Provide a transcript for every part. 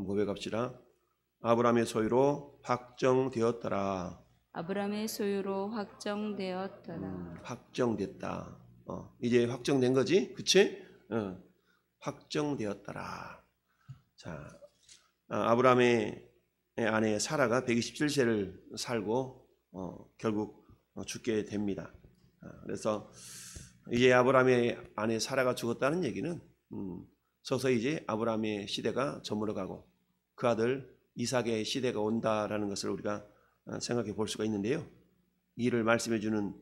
고백합시다. 아브라함의 소유로 확정되었더라. 아브라함의 소유로 확정되었더라. 확정됐다. 이제 확정된 거지, 그치? 확정되었더라. 자, 아브라함의 아내 사라가 127세를 살고 결국 죽게 됩니다. 그래서 이제 아브라함의 아내 사라가 죽었다는 얘기는 서서히 이제 아브라함의 시대가 저물어가고 그 아들 이삭의 시대가 온다라는 것을 우리가 생각해 볼 수가 있는데요. 이를 말씀해 주는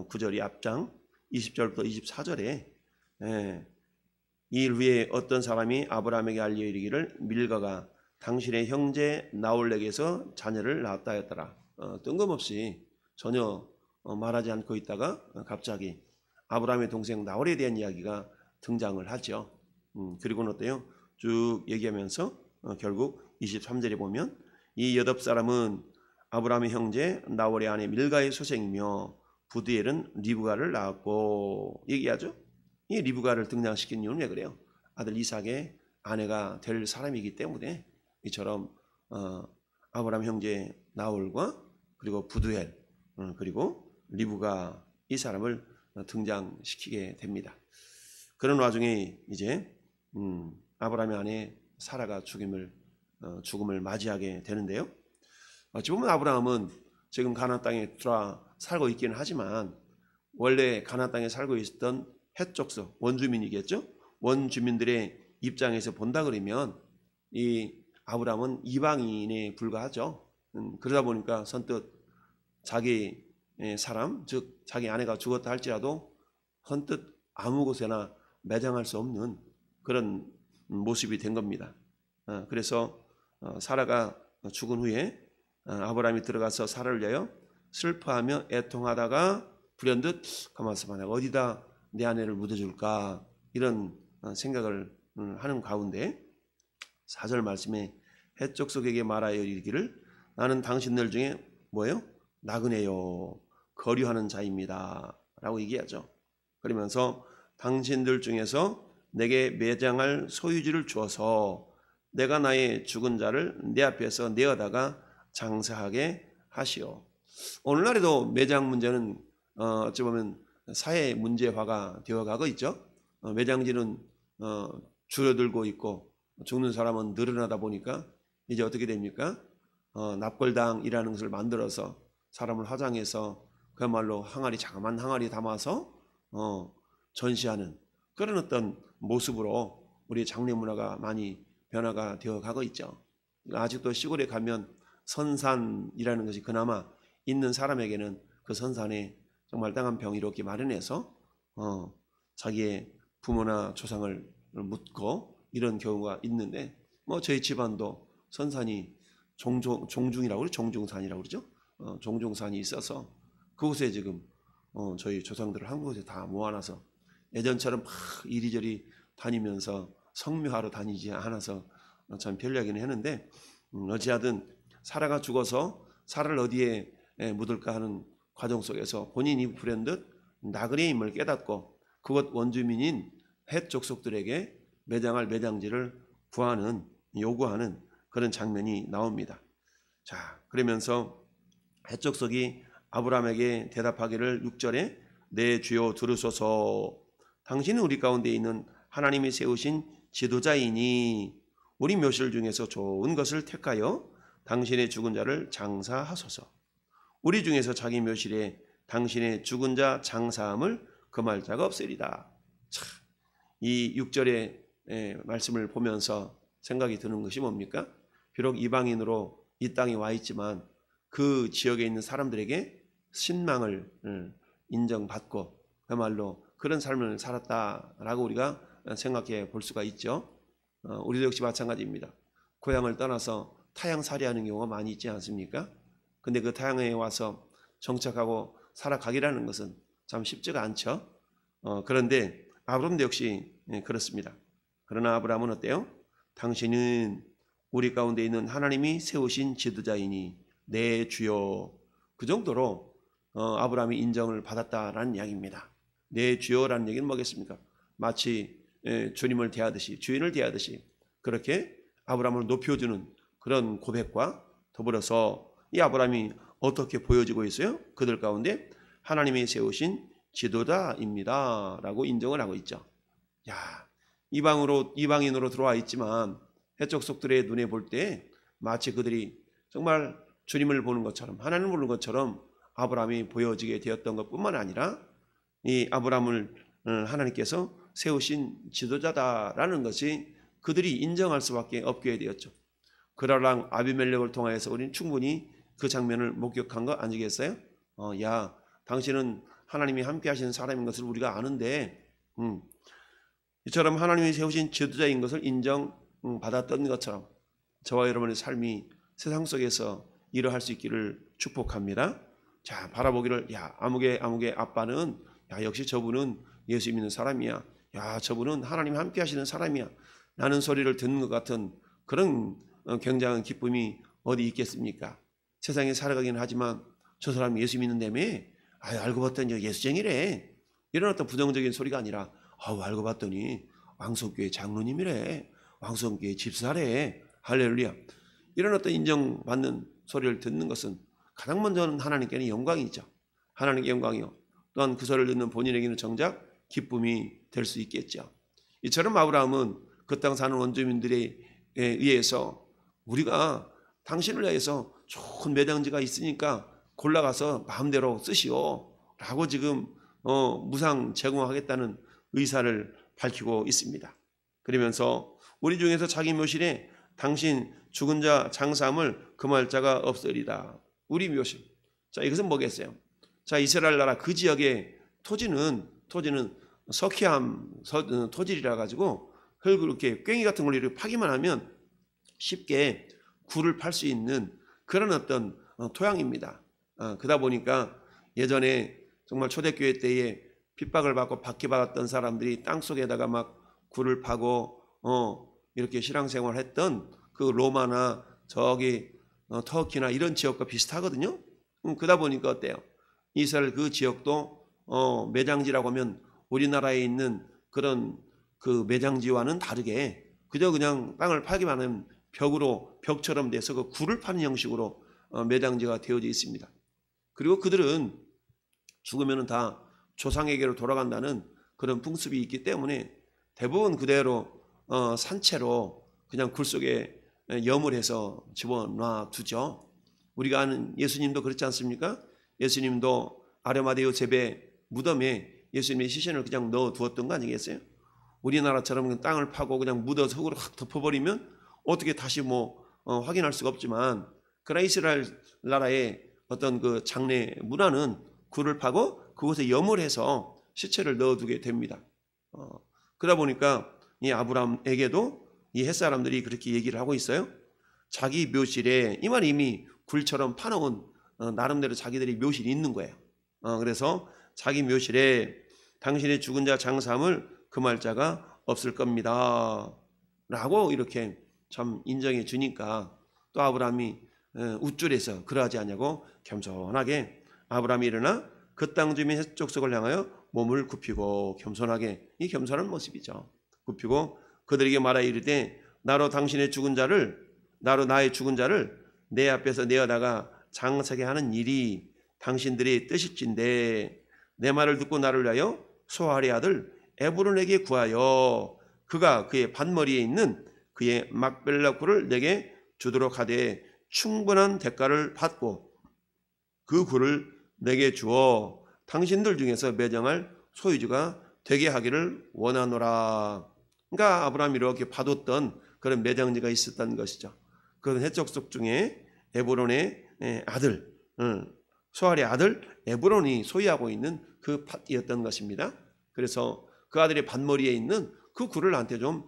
구절이 앞장 20절부터 24절에 이 일 후에 어떤 사람이 아브라함에게 알려 이르기를 밀가가 당신의 형제 나홀에게서 자녀를 낳았다 했더라. 뜬금없이 전혀 말하지 않고 있다가 갑자기 아브라함의 동생 나홀에 대한 이야기가 등장을 하죠. 그리고는 어때요? 쭉 얘기하면서 결국 23절에 보면 이 여덟 사람은 아브라함의 형제 나홀의 아내 밀가의 소생이며 부두엘은 리브가를 낳았고 얘기하죠. 이 리브가를 등장시킨 이유는 왜 그래요? 아들 이삭의 아내가 될 사람이기 때문에 이처럼 아브라함 형제 나홀과 그리고 부두엘 그리고 리브가 이 사람을 등장시키게 됩니다. 그런 와중에 이제 아브라함의 아내 사라가 죽음을 맞이하게 되는데요. 어찌 보면 아브라함은 지금 가나안 땅에 들어와 살고 있기는 하지만 원래 가나안 땅에 살고 있었던 헷족속 원주민이겠죠. 원주민들의 입장에서 본다 그러면 이 아브라함은 이방인에 불과하죠. 그러다 보니까 선뜻 자기 사람 즉 자기 아내가 죽었다 할지라도 선뜻 아무 곳에나 매장할 수 없는 그런 모습이 된 겁니다. 그래서 사라가 죽은 후에 아브라함이 들어가서 사라를 위하여 슬퍼하며 애통하다가 불현듯 가만있어 내가 어디다 내 아내를 묻어줄까 이런 생각을 하는 가운데 4절 말씀에 헷족속에게 말하여 이르기를 나는 당신들 중에 뭐예요? 나그네요 거류하는 자입니다 라고 얘기하죠. 그러면서 당신들 중에서 내게 매장할 소유지를 주어서 내가 나의 죽은 자를 내 앞에서 내어다가 장사하게 하시오. 오늘날에도 매장 문제는 어찌 보면 사회 문제화가 되어가고 있죠. 매장지는 줄어들고 있고 죽는 사람은 늘어나다 보니까 이제 어떻게 됩니까? 납골당이라는 것을 만들어서 사람을 화장해서 그야말로 항아리 자그마한 항아리 담아서 전시하는 그런 어떤 모습으로 우리 장례 문화가 많이 변화가 되어가고 있죠. 아직도 시골에 가면 선산이라는 것이 그나마 있는 사람에게는 그 선산에 정말 땅한 병 이렇게 마련해서 자기의 부모나 조상을 묻고 이런 경우가 있는데 뭐 저희 집안도 선산이 종중이라고 그러죠. 종중산이라고 그러죠. 종중산이 있어서 그곳에 지금 저희 조상들을 한 곳에 다 모아놔서 예전처럼 막 이리저리 다니면서 성묘하러 다니지 않아서 참 편리하기는 했는데 어찌하든 사라가 죽어서 사라를 어디에 묻을까 하는 과정 속에서 본인이 불현듯 나그네임을 깨닫고 그곳 원주민인 헷 족속들에게 매장할 매장지를 요구하는 그런 장면이 나옵니다. 자, 그러면서 헷 족속이 아브라함에게 대답하기를 6절에 내 주여 들으소서 당신은 우리 가운데 있는 하나님이 세우신 지도자이니 우리 묘실 중에서 좋은 것을 택하여 당신의 죽은 자를 장사하소서. 우리 중에서 자기 묘실에 당신의 죽은 자 장사함을 금할 자가 없으리다. 참, 이 6절의 말씀을 보면서 생각이 드는 것이 뭡니까? 비록 이방인으로 이 땅에 와 있지만 그 지역에 있는 사람들에게 신망을 인정받고 그야말로 그런 삶을 살았다라고 우리가 생각해 볼 수가 있죠. 우리도 역시 마찬가지입니다. 고향을 떠나서 타향살이하는 경우가 많이 있지 않습니까? 근데 그 타향에 와서 정착하고 살아가기라는 것은 참 쉽지가 않죠. 그런데 아브라함도 역시 그렇습니다. 그러나 아브라함은 어때요? 당신은 우리 가운데 있는 하나님이 세우신 지도자이니 내 주여. 그 정도로 아브라함이 인정을 받았다라는 이야기입니다. 내 주여라는 얘기는 뭐겠습니까? 마치 주님을 대하듯이 주인을 대하듯이 그렇게 아브라함을 높여주는 그런 고백과 더불어서 이 아브라함이 어떻게 보여지고 있어요? 그들 가운데 하나님이 세우신 지도자입니다 라고 인정을 하고 있죠. 야, 이방인으로 들어와 있지만 해적 속들의 눈에 볼 때 마치 그들이 정말 주님을 보는 것처럼, 하나님을 보는 것처럼 아브라함이 보여지게 되었던 것뿐만 아니라 이 아브라함을 하나님께서 세우신 지도자다라는 것이 그들이 인정할 수밖에 없게 되었죠. 그랄랑 아비멜렉을 통하여서 우리는 충분히 그 장면을 목격한 거 아니겠어요? 야, 당신은 하나님이 함께 하시는 사람인 것을 우리가 아는데 이처럼 하나님이 세우신 지도자인 것을 인정받았던 것처럼 저와 여러분의 삶이 세상 속에서 이러할 수 있기를 축복합니다. 자, 바라보기를, 야, 아무개 아빠는, 야, 역시 저분은 예수 믿는 사람이야. 야, 저분은 하나님 함께 하시는 사람이야. 라는 소리를 듣는 것 같은 그런 굉장한 기쁨이 어디 있겠습니까? 세상에 살아가긴 하지만 저 사람이 예수 믿는다며? 알고 봤더니 예수쟁이래. 이런 어떤 부정적인 소리가 아니라 알고 봤더니 왕성교회 장로님이래. 왕성교회 집사래. 할렐루야. 이런 어떤 인정받는 소리를 듣는 것은 가장 먼저는 하나님께는 영광이죠. 하나님께 영광이요. 또한 그 소리를 듣는 본인에게는 정작 기쁨이 될 수 있겠죠. 이처럼 아브라함은 그 땅 사는 원주민들에 의해서 우리가 당신을 위해서 좋은 매장지가 있으니까 골라가서 마음대로 쓰시오 라고 지금 무상 제공하겠다는 의사를 밝히고 있습니다. 그러면서 우리 중에서 자기 묘실에 당신 죽은 자 장사함을 금할 자가 없으리다. 우리 묘실. 자, 이것은 뭐겠어요? 자, 이스라엘 나라 그 지역의 토지는 석회암 토질이라 가지고 흙을 이렇게 괭이 같은 걸로 이렇게 파기만 하면 쉽게 굴을 팔 수 있는 그런 어떤 토양입니다. 그러다 보니까 예전에 정말 초대교회 때에 핍박을 받고 박해받았던 사람들이 땅속에다가 막 굴을 파고 이렇게 신앙생활을 했던 그 로마나 저기 터키나 이런 지역과 비슷하거든요. 그러다 보니까 어때요? 이스라엘 그 지역도 매장지라고 하면 우리나라에 있는 그런 그 매장지와는 다르게 그냥 땅을 파기만 하면 벽처럼 돼서 그 굴을 파는 형식으로 매장지가 되어져 있습니다. 그리고 그들은 죽으면 다 조상에게로 돌아간다는 그런 풍습이 있기 때문에 대부분 그대로 산채로 그냥 굴 속에 염을 해서 집어넣어 두죠. 우리가 아는 예수님도 그렇지 않습니까? 예수님도 아르마데 요셉의 무덤에 예수님의 시신을 그냥 넣어 두었던 거 아니겠어요? 우리나라처럼 땅을 파고 그냥 묻어서 흙으로 확 덮어버리면 어떻게 다시 확인할 수가 없지만 그러나 이스라엘 나라의 어떤 그 장례 문화는 굴을 파고 그곳에 염을 해서 시체를 넣어두게 됩니다. 그러다 보니까 이 아브라함에게도 이 햇사람들이 그렇게 얘기를 하고 있어요. 자기 묘실에 이 말이 이미 굴처럼 파놓은 나름대로 자기들이 묘실이 있는 거예요. 그래서 자기 묘실에 당신의 죽은 자 장사함을 금할 자가 없을 겁니다 라고 이렇게 참 인정해 주니까 또 아브라함이 우쭐해서 그러하지 않냐고 겸손하게 아브라함이 일어나 그 땅 주민 헷 족속을 향하여 몸을 굽히고 겸손하게, 이 겸손한 모습이죠. 굽히고 그들에게 말하여 이르되 나로 나의 죽은 자를 내 앞에서 내어다가 장사게 하는 일이 당신들의 뜻일진데 내 말을 듣고 나를 위하여 소할의 아들 에브론에게 구하여 그가 그의 밭머리에 있는 그의 막벨라 굴을 내게 주도록 하되 충분한 대가를 받고 그 굴을 내게 주어 당신들 중에서 매정할 소유주가 되게 하기를 원하노라. 그러니까 아브라함이 이렇게 받았던 그런 매장지가 있었던 것이죠. 그런 헷족속 중에 에브론의 아들, 소할의 아들 에브론이 소유하고 있는 그 밭이었던 것입니다. 그래서 그 아들의 밭머리에 있는 그 굴을 나한테 좀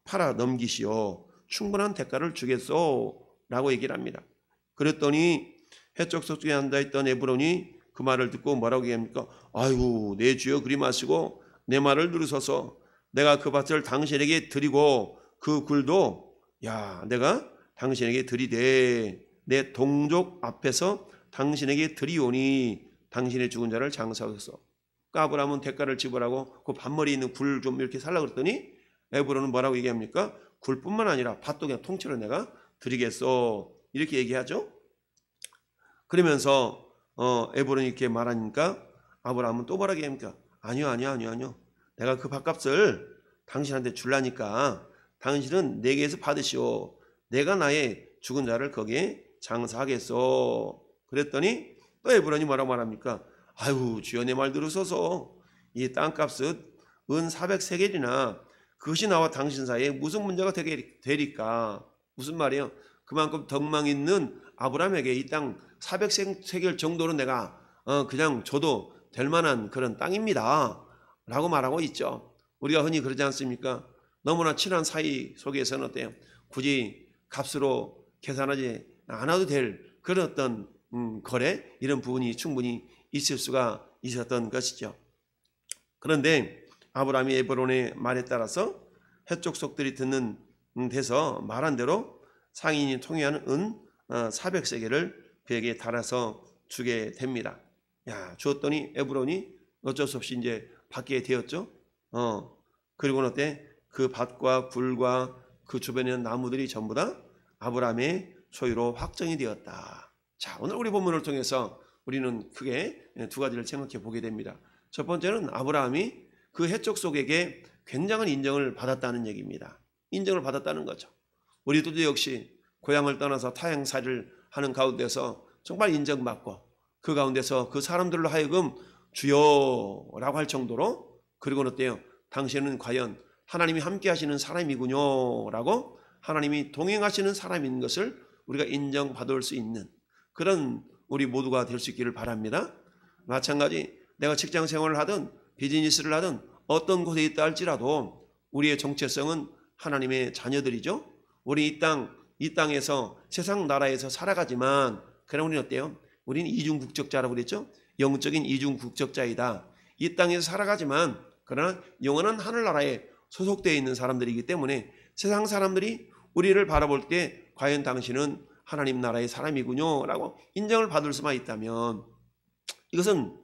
팔아 넘기시오. 충분한 대가를 주겠소 라고 얘기를 합니다. 그랬더니 해적속 중에 앉아있던 에브론이 그 말을 듣고 뭐라고 얘기합니까? 아이고 내 주여 그리 마시고 내 말을 들으소서. 내가 그 밭을 당신에게 드리고 그 굴도 내가 당신에게 드리되 내 동족 앞에서 당신에게 드리오니 당신의 죽은 자를 장사하소서. 아브라함은 대가를 지불하고 그 밭머리에 있는 굴 좀 이렇게 살라고 그랬더니 에브론은 뭐라고 얘기합니까? 굴뿐만 아니라 밭도 그냥 통째로 내가 드리겠소. 이렇게 얘기하죠. 그러면서 에브론이 이렇게 말하니까 아브라함은 또 뭐라고 합니까? 아니요. 내가 그 밭값을 당신한테 줄라니까 당신은 내게서 받으시오. 내가 나의 죽은 자를 거기에 장사하겠소. 그랬더니 또 에브론이 뭐라고 말합니까? 아유, 주여 내 말 들으소서. 이 땅값은 은 400세겔이나 그것이 나와 당신 사이에 무슨 문제가 되리까? 무슨 말이에요? 그만큼 덕망 있는 아브라함에게 이 땅 400세겔 정도는 내가 그냥 줘도 될 만한 그런 땅입니다. 라고 말하고 있죠. 우리가 흔히 그러지 않습니까? 너무나 친한 사이 속에서는 어때요? 굳이 값으로 계산하지 않아도 될 그런 어떤 거래 이런 부분이 충분히 있을 수가 있었던 것이죠. 그런데 아브라함이 에브론의 말에 따라서 해쪽 속들이 듣는 데서 말한 대로 상인이 통용하는 은 400세겔을 그에게 달아서 주게 됩니다. 주었더니 에브론이 어쩔 수 없이 이제 받게 되었죠. 그리고는 어때? 그 밭과 굴과 그 주변에 있는 나무들이 전부 다 아브라함의 소유로 확정이 되었다. 자, 오늘 우리 본문을 통해서 우리는 크게 두 가지를 생각해 보게 됩니다. 첫 번째는 아브라함이 그 해쪽 속에게 굉장한 인정을 받았다는 얘기입니다. 인정을 받았다는 거죠. 우리도 역시 고향을 떠나서 타향살이를 하는 가운데서 정말 인정받고 그 가운데서 그 사람들로 하여금 주여라고 할 정도로 그리고는 어때요? 당신은 과연 하나님이 함께 하시는 사람이군요 라고 하나님이 동행하시는 사람인 것을 우리가 인정받을 수 있는 그런 우리 모두가 될 수 있기를 바랍니다. 마찬가지 내가 직장 생활을 하든 비즈니스를 하든 어떤 곳에 있다 할지라도 우리의 정체성은 하나님의 자녀들이죠. 우리 이 땅에서 세상 나라에서 살아가지만 그럼 우리는 어때요? 우리는 이중국적자라고 그랬죠. 영적인 이중국적자이다. 이 땅에서 살아가지만 그러나 영원한 하늘나라에 소속되어 있는 사람들이기 때문에 세상 사람들이 우리를 바라볼 때 과연 당신은 하나님 나라의 사람이군요 라고 인정을 받을 수만 있다면 이것은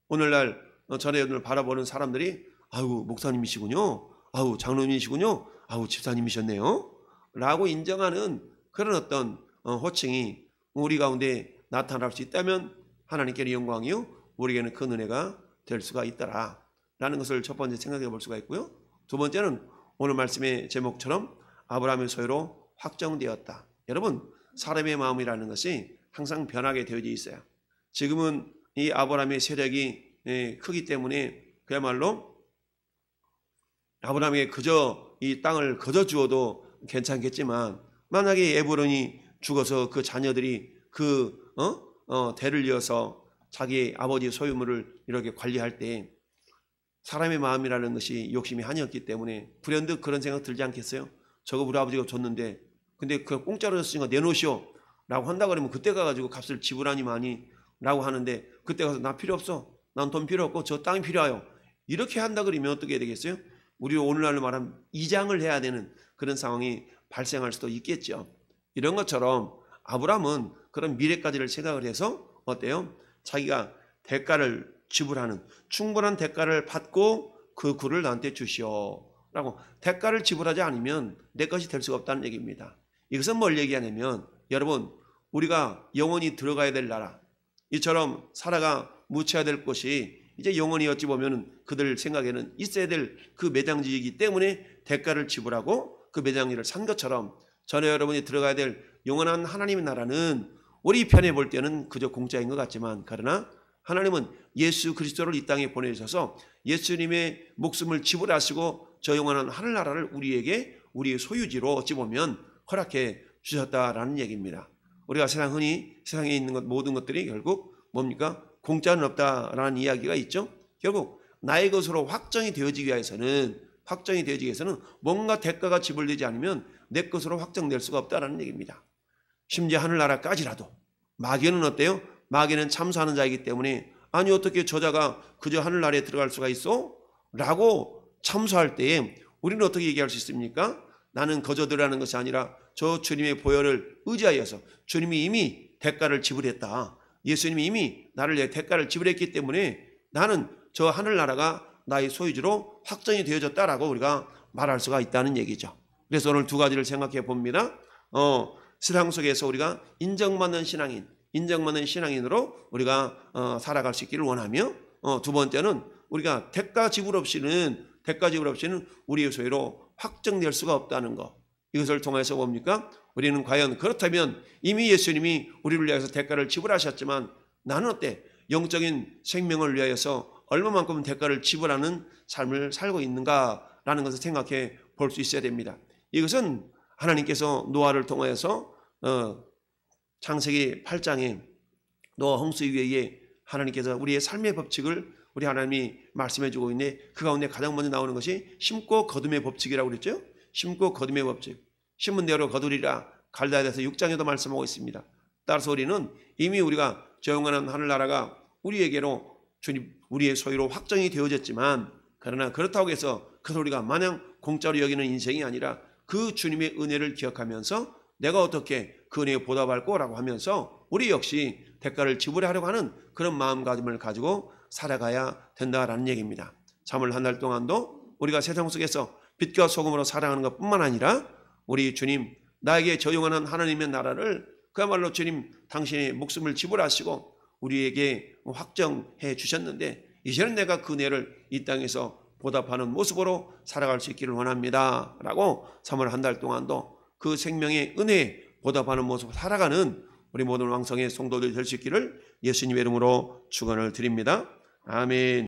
오늘날 저를 바라보는 사람들이 아유 목사님이시군요, 아유 장로님이시군요, 아유 집사님이셨네요 라고 인정하는 그런 어떤 호칭이 우리 가운데 나타날 수 있다면 하나님께는 영광이요 우리에게는 큰 은혜가 될 수가 있더라 라는 것을 첫 번째 생각해 볼 수가 있고요. 두 번째는 오늘 말씀의 제목처럼 아브라함의 소유로 확정되었다. 여러분 사람의 마음이라는 것이 항상 변하게 되어져 있어요. 지금은 이 아브라함의 세력이 크기 때문에 그야말로 아브라함에게 그저 이 땅을 거저 주어도 괜찮겠지만 만약에 에브론이 죽어서 그 자녀들이 그 대를 이어서 자기 아버지 소유물을 이렇게 관리할 때 사람의 마음이라는 것이 욕심이 한이었기 때문에 불현듯 그런 생각 들지 않겠어요? 저거 우리 아버지가 줬는데 근데 그 공짜로 줬으니까 내놓으시오 라고 한다 그러면 그때 가가지고 값을 지불하니만이 라고 하는데 그때 가서 나 필요 없어, 난 돈 필요 없고 저 땅이 필요해요 이렇게 한다 그러면 어떻게 되겠어요? 우리 오늘날로 말하면 이장을 해야 되는 그런 상황이 발생할 수도 있겠죠. 이런 것처럼 아브라함은 그런 미래까지를 생각을 해서 어때요? 자기가 대가를 지불하는 충분한 대가를 받고 그 굴을 나한테 주시오 라고 대가를 지불하지 않으면 내 것이 될 수가 없다는 얘기입니다. 이것은 뭘 얘기하냐면 여러분 우리가 영원히 들어가야 될 나라 이처럼 살아가 묻혀야 될 곳이 이제 영원히 어찌 보면 그들 생각에는 있어야 될 그 매장지이기 때문에 대가를 지불하고 그 매장지를 산 것처럼 전에 여러분이 들어가야 될 영원한 하나님의 나라는 우리 편에 볼 때는 그저 공짜인 것 같지만 그러나 하나님은 예수 그리스도를 이 땅에 보내주셔서 예수님의 목숨을 지불하시고 저 영원한 하늘나라를 우리에게 우리의 소유지로 어찌 보면 허락해 주셨다라는 얘기입니다. 우리가 흔히 세상에 있는 모든 것들이 결국 뭡니까? 공짜는 없다라는 이야기가 있죠. 결국 나의 것으로 확정이 되어지기 위해서는 뭔가 대가가 지불되지 않으면 내 것으로 확정될 수가 없다라는 얘기입니다. 심지어 하늘나라까지라도 마귀는 어때요? 마귀는 참소하는 자이기 때문에 아니 어떻게 저자가 그저 하늘나라에 들어갈 수가 있어? 라고 참소할 때에 우리는 어떻게 얘기할 수 있습니까? 나는 거저 들어가는 것이 아니라 저 주님의 보혈을 의지하여서 주님이 이미 대가를 지불했다. 예수님이 이미 나를 위해 대가를 지불했기 때문에 나는 저 하늘나라가 나의 소유지로 확정이 되어졌다라고 우리가 말할 수가 있다는 얘기죠. 그래서 오늘 두 가지를 생각해 봅니다. 세상 속에서 우리가 인정받는 신앙인으로 우리가 살아갈 수 있기를 원하며, 두 번째는 우리가 대가 지불 없이는 우리의 소유로 확정될 수가 없다는 것. 이것을 통해서 뭡니까? 우리는 과연 그렇다면 이미 예수님이 우리를 위해서 대가를 지불하셨지만 나는 어때? 영적인 생명을 위하여서 얼마만큼 대가를 지불하는 삶을 살고 있는가라는 것을 생각해 볼 수 있어야 됩니다. 이것은 하나님께서 노아를 통해서 창세기 8장에 노아 홍수 위에 하나님께서 우리의 삶의 법칙을 우리 하나님이 말씀해 주고 있는데, 그 가운데 가장 먼저 나오는 것이 심고 거둠의 법칙이라고 그랬죠. 심고 거둠의 법칙. 심은 대로 거두리라. 갈라디아서 6장에도 말씀하고 있습니다. 따라서 우리는 이미 우리가 저 영원한 하늘나라가 우리에게로 주님 우리의 소유로 확정이 되어졌지만, 그러나 그렇다고 해서 그것을 우리가 마냥 공짜로 여기는 인생이 아니라 그 주님의 은혜를 기억하면서 내가 어떻게 그 은혜에 보답할 거라고 하면서 우리 역시 대가를 지불하려고 하는 그런 마음가짐을 가지고 살아가야 된다라는 얘기입니다. 3월 한 달 동안도 우리가 세상 속에서 빛과 소금으로 살아가는 것뿐만 아니라 우리 주님, 나에게 저 영원한 하나님의 나라를 그야말로 주님 당신의 목숨을 지불하시고 우리에게 확정해 주셨는데, 이제는 내가 그 은혜를 이 땅에서 보답하는 모습으로 살아갈 수 있기를 원합니다 라고 3월 한 달 동안도 그 생명의 은혜에 보답하는 모습으로 살아가는 우리 모든 왕성의 성도들이 될 수 있기를 예수님의 이름으로 축원을 드립니다. 아멘.